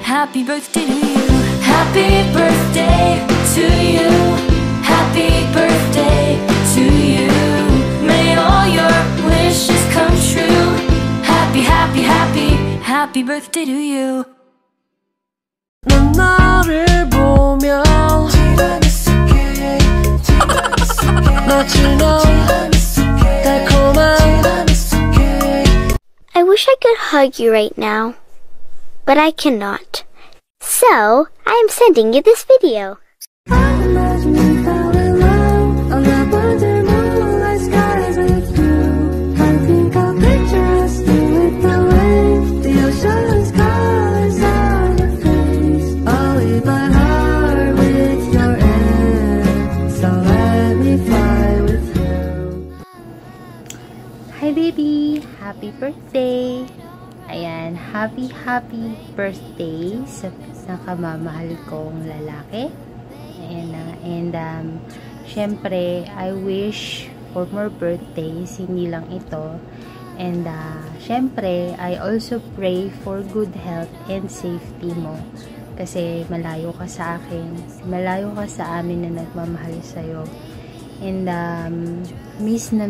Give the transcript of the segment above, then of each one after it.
Happy birthday to you. Happy birthday to you. Happy birthday to you. May all your wishes come true. Happy, happy, happy, happy birthday to you. 넌 나를 보면 I wish I could hug you right now, but I cannot. So, I am sending you this video. Hi baby! Happy birthday! Ayan, happy birthday sa kamamahal kong lalaki. Ayan na. And syempre, I wish for more birthdays, hindi lang ito. And syempre, I also pray for good health and safety mo. Kasi malayo ka sa akin, malayo ka sa amin na nagmamahal sa'yo. And miss na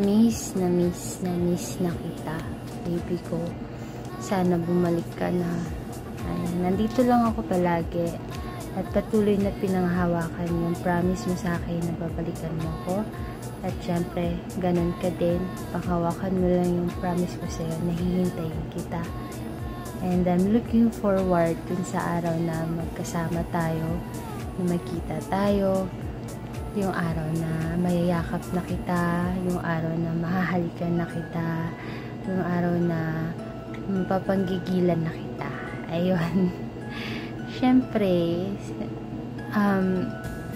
kita, baby ko. Sana bumalik ka na. Ayan, nandito lang ako palagi at patuloy na pinanghawakan yung promise mo sa akin na babalikan mo ko. At syempre, ganun ka din. Panghawakan mo lang yung promise ko sa'yo na hihintayin kita. And I'm looking forward dun sa araw na magkasama tayo, na magkita tayo, yung araw na mayayakap na kita, yung araw na mahahalikan na kita, yung araw na mapapanggigilan na kita. Ayun. Syempre,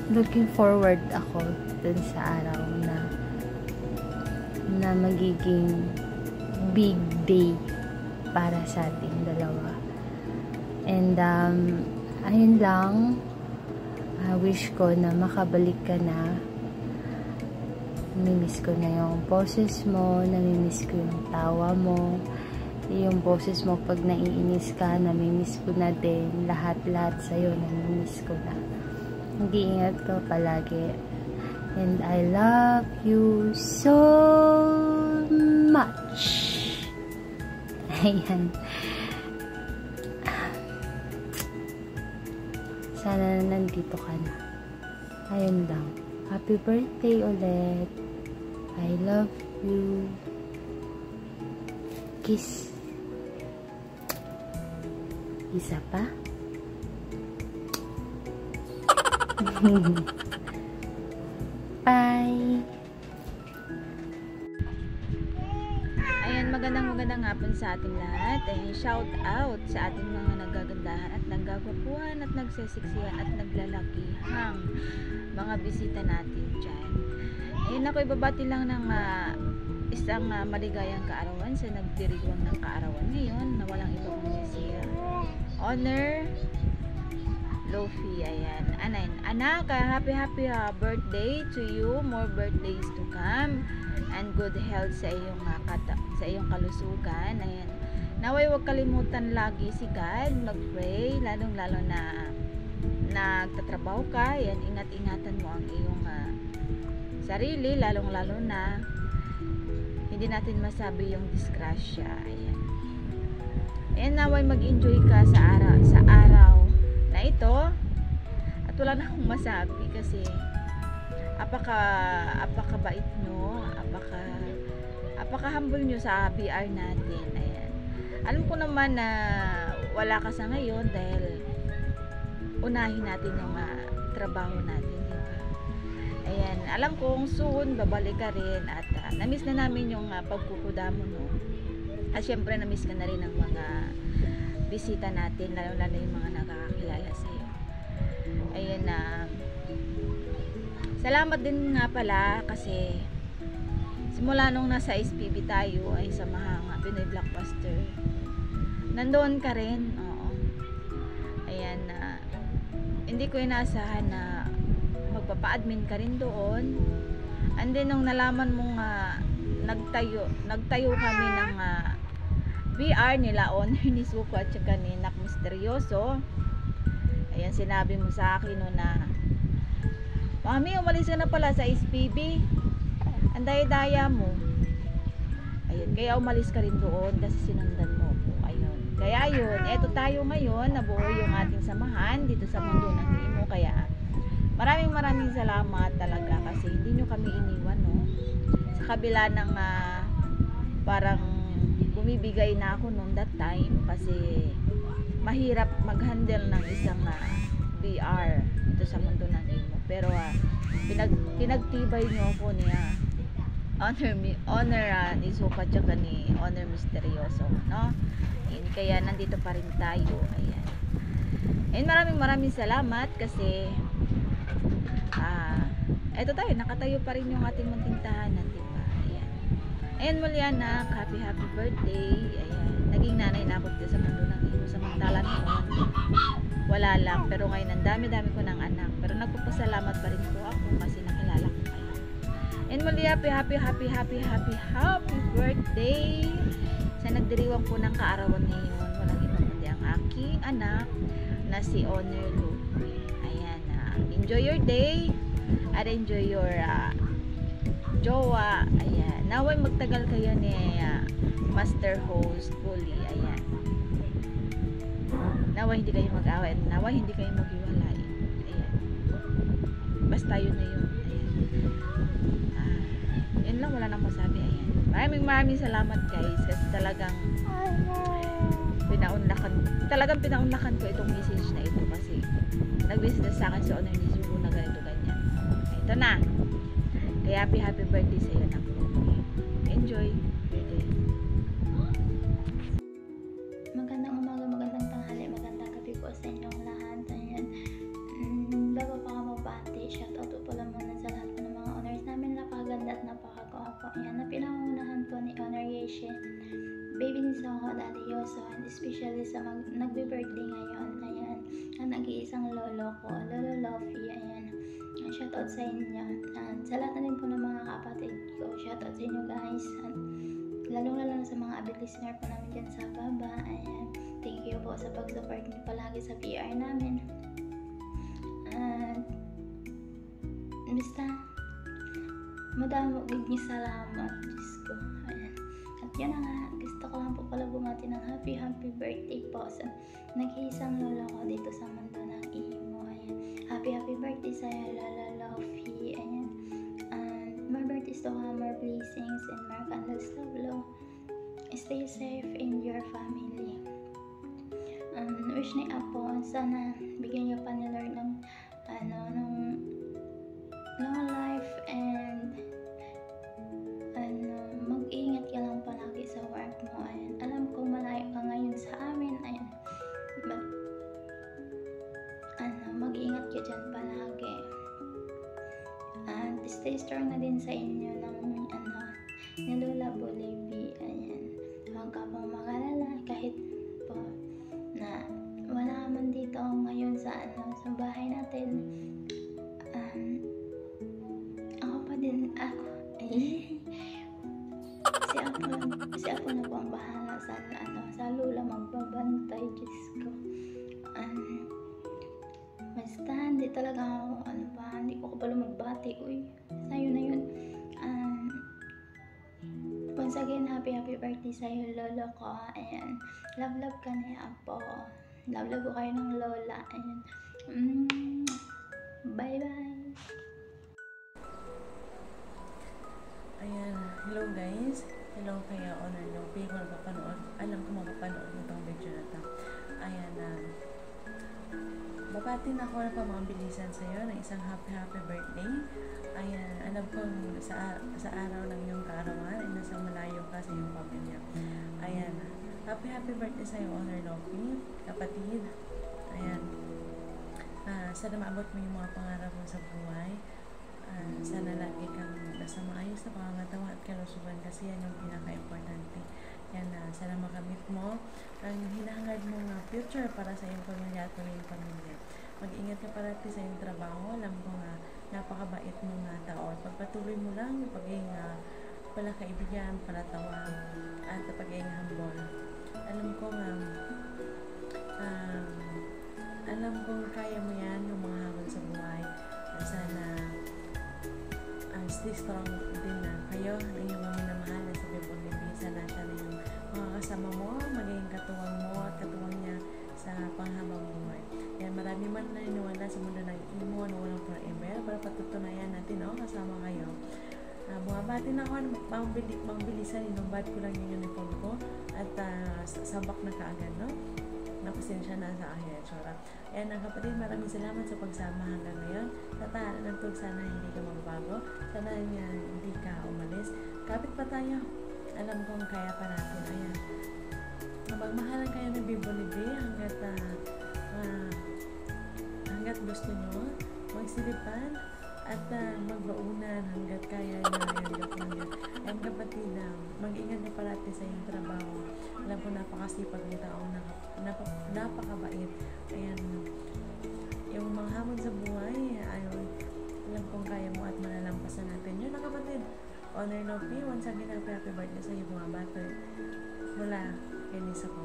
looking forward ako dun sa araw na magiging big day para sa ating dalawa. And ayun lang, wish ko na makabalik ka na. Namimiss ko na yung boses mo, namimiss ko yung tawa mo, yung boses mo pag naiinis ka, namimiss ko na din. Lahat sa'yo, namimiss ko na. Mag-iingat ka palagi. And I love you so much. Ayan. Sana nandito ka na. Ayun lang. Happy birthday ulit. I love you. Kiss. Isa pa? Bye! Ayan, magandang hapon sa ating lahat. Ayan, shout out sa ating mga nagagandahan at naggagwapuhan at nagsisiksihan at naglalakihang mga bisita natin dyan. Ayan, ako ibabati lang ng isang maligayang kaarawan sa nagdiriwang ng kaarawan ngayon na walang iba kundi si Honor Lofi. Ayan, anak, happy birthday to you, more birthdays to come, and good health sa iyong kalusugan. Ayan, naway huwag kalimutan lagi si God, mag-pray, lalong-lalo na nagtatrabaho ka. Ayan, ingat-ingatan mo ang iyong sarili, lalong-lalo na hindi natin masabi yung disgrasya. Ayan, naway mag-enjoy ka sa araw na ito. At wala na akong masabi kasi apakabait nyo, apaka-humble nyo sa BR natin. Ayan, alam ko naman na wala ka sa ngayon dahil unahin natin yung trabaho natin, diba? Ayan, alam kong soon babalik ka rin at na-miss na namin yung pagkukuda mo, no? At syempre na-miss ka na rin ng mga bisita natin, lalo na yung mga nakakakilala sa'yo. Ayan, salamat din nga pala kasi simula nung nasa SPB tayo ay sa Mahanga Pinoy Blockbuster, nandoon ka rin. Oo. Ayan, hindi ko inaasahan na magpapa-admin ka rin doon. And then nung nalaman mong nagtayo kami ng VR nila Honor ni Suko at saka ni Nak Misteryoso, Ayan, sinabi mo sa akin no na, Mami, umalis ka na pala sa SPB. Ang daya-daya mo. Ayun, kaya umalis ka rin doon kasi sinundan mo ako. Ayun. Kaya ayun, eto tayo ngayon, nabuo yung ating samahan dito sa mundo ng Imo. Kaya maraming salamat talaga kasi hindi nyo kami iniwan, no? Sa kabila ng parang bumibigay na ako noon that time kasi mahirap mag-handle ng isang BR dito sa mundo ng Imo. Pero pinagtibay nyo ako niya Honor ni Suka tsaka ni Honor Misteryoso, no? Ayan, kaya nandito pa rin tayo. Ayan. And maraming salamat kasi eto tayo, nakatayo pa rin yung ating munting tahanan, diba? Ayan. Ayan muli anak, happy birthday. Ayan. Naging nanay na ako dito sa mundo ng Imo. Samantala noon, wala lang. Pero ngayon, ang dami ko ng anak. Pero nagpapasalamat pa rin po ako kasi nakilala ko kayo. And muli, happy birthday sa nagdiriwang po ng kaarawan ngayon. Walang ibang kundi ang aking anak na si Honor Lu. Ayan, enjoy your day at enjoy your jowa. Ayan, naway magtagal kayo ni Master Host Bully. Ayan, naway hindi kayo mag-away, naway hindi kayo maghiwalay. Ayan, basta yun na yun. Yun lang, wala nang masabi. Ayan, maraming salamat guys kasi talagang pinaunlakan ko itong message na ito kasi nag-business sa akin si Honor ni Sugo na ganito ganyan. Ito na, kaya happy birthday sa iyo anak. Enjoy birthday. Magandang umaga, magandang tanghali, magandang gabi po sa inyong lahat. Ayan, bago pa ako mabati, shoutout po pala muna sa lahat po ng mga honors namin. Napakaganda at napakagwapo. Ayan, na pinangunahan po ni Honor Yeshe, baby ni Soko, Daddy Yoso, and especially sa nagbe-birthday ngayon. Ayan, ang nag-iisang lolo ko, Lolo Lofi. Ayan, shoutout sa inyo. At sa lahat na rin po ng mga kapatid ko, shoutout sa inyo guys. At lalong-lalo sa mga avid listener po namin dyan sa baba. Ayan, thank you po sa pag-support niyo palagi sa PR namin. At basta madami niyo salamat, Diyos ko. Ayan. At yun na nga, gusto ko lang po pala bumati ng happy birthday po sa nag-iisang lolo ko dito sa mundo ng Imo. Ayan, happy birthday sa'yo, Lolo Lofi. Ayan, and more birthdays to come, more blessings and more candles to blow. Stay safe in your family. Wish ni Apo, sana bigyan niyo pa ni Lord ng long life and mag-ingat ka lang palagi sa work mo. Ayan, alam ko malayo ka ngayon sa amin. Ayan, but mag-ingat ka dyan palagi. And stay strong na din sa inyo ng ni Lola Bulibi. Ayan, huwag ka pong mag-alala kahit po na wala man dito ngayon sa sa bahay natin. Ako pa din si Apo na po ang bahala sa Lola magbabantay. Diyos ko. Basta hindi talaga ako hindi ko kapalo magbati. Uy, sa'yo na yun. Once again, happy birthday sa'yo, lolo ko. Ayan, love ka na Apo. Love ko kayo ng lola. Ayan, bye. Ayan, hello guys. Hello kaya Honor Lofi. Kung napapanood, alam ko mapapanood mo itong video na ito. Ayan, babatin ako na pamabilisan sa iyo ng isang happy birthday. Ayan, alam ko sa araw ng iyong kaarawan ay nasa malayo ka sa iyong pamilya. Ayan, happy birthday sa iyo, Honor Lofi, kapatid. Ayan, sana maabot mo yung mga pangarap mo sa buhay. Sana lagi kang nasa maayos na pangangatawan at kalusugan kasi yan yung pinaka-importante. Yan, sana makamit mo ang hinahangad mong future para sa iyong pamilya at iyong pamilya. Mag-ingat ka parati sa iyong trabaho. Alam ko nga, napakabait mong tao. Pagpatuloy mo lang yung pagiging palakaibigan, palatawa, at pagiging humble. Alam ko nga, alam kong kaya mo yan, yung mga hamon sa buhay. Sana stay strong din na kayo ng iyong mga minamahal na sa Bebon Baby. Sana siya na yung makakasama mo, magiging katuwang mo at katuwang niya sa panghabang buhay. Yan, marami man naniniwala sa mundo ng imo na walang forever, para patutunayan natin, kasama kayo. Bumabati na ako, mangbilisan, inumbad ko lang yung uniform ko at sabak na kaagad, no? Napasensya na sa akin, Chora. Ayan, kapatid, maraming salamat sa pagsama hanggang ngayon. Sa tahanan ng tug, sana hindi ka magbago. Sana hindi ka umalis. Kapit pa tayo. Alam kong kaya pa natin. Ayan. Magmahalan kayo ng Bibolibi hanggat gusto nyo. Magsilipan at magbaunan hanggat kaya nyo. Ayan, kapatid, mag-ingat na parati sa iyong trabaho. Alam ko napakasipag ng tao, napakabait. Ayan, yung mga hamon sa buhay, alam kong kaya mo at malalampasan natin yun, kapatid. Honor Nopi, once again, happy birthday sa iyo, mga bata. Mula kay Nisa ko.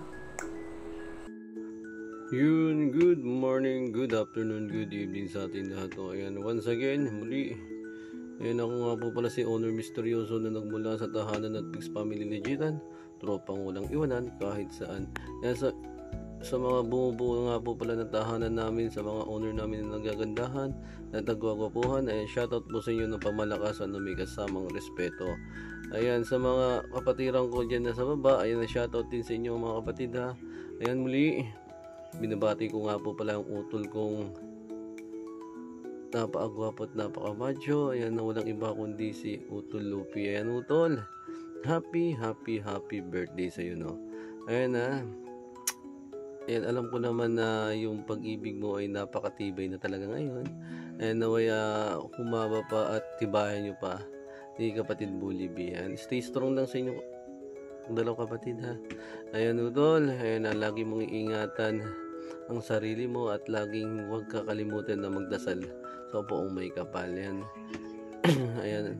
Yun, good morning, good afternoon, good evening sa ating lahat. Ayan, once again, muli. Ayan, ako nga po pala si Honor Misteryoso na nagmula sa tahanan at Pigs Family Legitan. Tropang walang iwanan kahit saan. Ayan, sa mga bumubuo nga po pala ng tahanan namin, sa mga owner namin na nagagandahan at nagwagwapuhan, ayan, shoutout po sa inyo ng pamalakasan na may kasamang respeto. Ayan, sa mga kapatiran ko dyan na sa baba, ayan, shoutout din sa inyo mga kapatid, ha. Ayan, muli, binabati ko nga po pala ang utol kong napakagwapo at napakamadyo. Ayan, na walang iba kundi si Utol Lupi. Ayan, Utol, happy birthday sa iyo, no. Ayan, ha. Ayan, alam ko naman na yung pag-ibig mo ay napakatibay na talaga ngayon. Ayan, naway humaba pa at tibayan nyo pa ni kapatid Bully B. Ayan, stay strong lang sa inyo dalawang kapatid, ha. Ayan, Utol, ayan, lagi mong iingatan ang sarili mo at laging huwag kakalimutan na magdasal sa poong may kapal. Ayan. Ayan.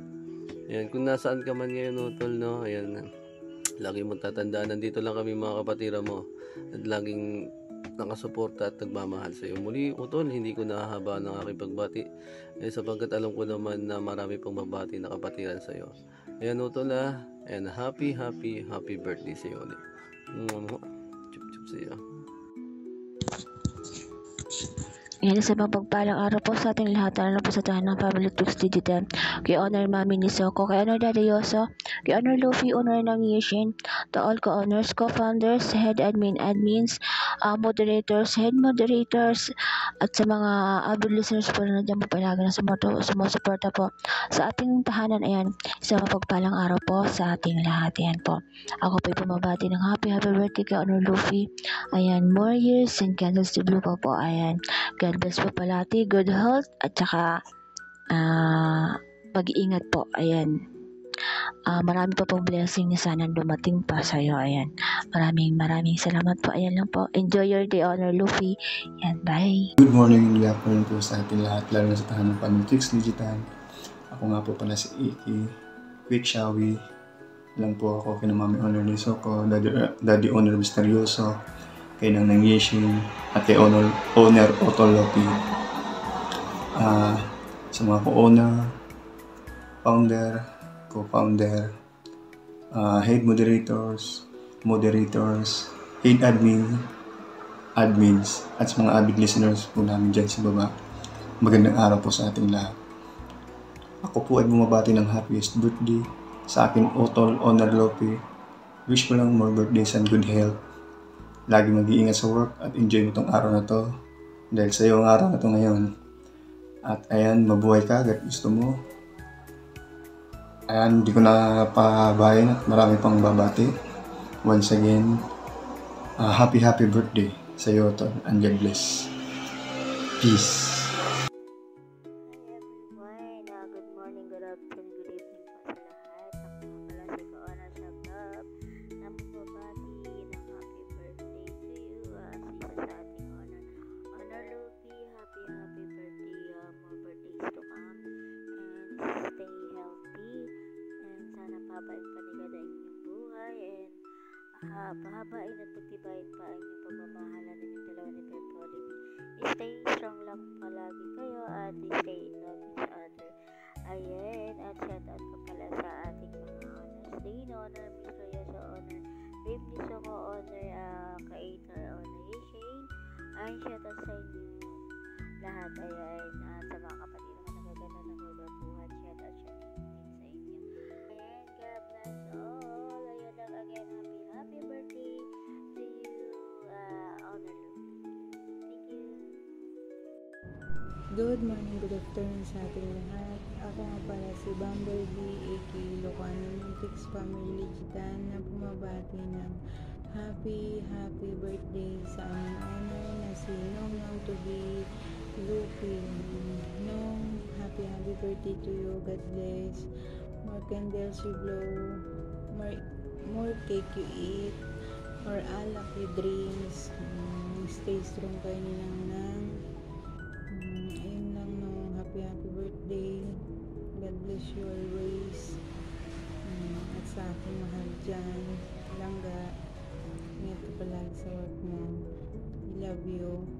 Ayan, kung nasaan ka man ngayon, Utol, no, ayan, lagi mong tatandaan, nandito lang kami mga kapatira mo at laging nakasuporta at nagmamahal sa iyo. Muli, Utol, hindi ko nahahaba ng aking pagbati sapagkat alam ko naman na marami pang babati na kapatiran sa iyo. Ayan, Utol, and happy birthday sa iyo ulit. Chup sa iyo. Yan, sa pagpalang araw po sa ating lahat, lalo po sa tahanan ng Family Tux Digital, kay Honor Mami Nisoko, kay Honor Daddy Yoso, kay Honor Luffy, Honor ng Yishin, to all co-owners, co-founders, head admins, moderators, head moderators, at sa mga avid listeners po na nandiyan po palagi na sumusuporta po sa ating tahanan. Ayan, sa pagpalang araw po sa ating lahat. Ayan po, ako po pumabati ng happy birthday kay Honor Luffy. Ayan, more years and candles to blue po. Ayan, God bless po palati, good health, at saka pag-iingat po. Ayan, marami pa pong blessing na sana dumating pa sa iyo. Ayan, maraming salamat po. Ayan lang po, enjoy your day, Honor Luffy. Ayan, bye. Good morning, good afternoon po sa ating lahat, lalo na sa tahanan ng Family Tux Digital. Ako nga po pala si Iki Quick Shawi. Lang po ako kina Mami Honor Nisoko, Daddy Honor Misteryoso, kay Nang Yeshin, at kay Honor Utol Lupi. Sa mga co-owner, founder, co-founder, head moderators, head admins, at sa mga avid listeners po namin dyan sa baba, magandang araw po sa ating lahat. Ako po ay bumabati ng happiest birthday sa akin, Utol Honor Lupi. Wish ko lang more birthdays and good health. Lagi mag-iingat sa work at enjoy mo tong araw na to dahil sa iyo ang araw na to ngayon. At ayan, mabuhay ka agad gusto mo. Ayan, hindi ko na pabayan at marami pang babati. Once again, happy birthday sa iyo, Utol, and God bless. Peace. Good morning, good afternoon, good evening po sa lahat. Ako nga pala si Ka-Honor Sabab na magbabati ng happy birthday to you. Isa sa ating Honor Lupi, happy birthday, more birthdays to come, and stay healthy, and sana pahabain pa ni God ang inyong buhay, and pahabain at pagtibayin pa ang inyong pagmamahalan ng inyong dalawa ni Pep Olive. body, stay in love each other. Ayan, at shout out pa pala sa ating mga honors. Din, honor, Miss Royoso, honor, Babe Nisoko, honor, Ka-Ator, honor, Shane. Ayan, shout out sa inyo lahat. Ayan, at sa mga kapatid naman nagaganda, nagagapuhan, shout out din sa inyo. Ayan, God bless all. Ayan lang again, happy birthday to you, honor Lupi. Thank you. Good morning, good afternoon sa ating lahat. Ako nga pala si Bumblebee, aka Ilocano Muntics Family Gitan, na bumabati ng happy birthday sa aming honor na si Nong to be Lupi. Nong, happy birthday to you. God bless. More candles you blow, more cake you eat, or all of your dreams. Stay strong kayo nilang ayun lang, no. Happy birthday. God bless you always. At sa aking mahal dyan, Langga, ingat ka palagi sa work mo. I love you.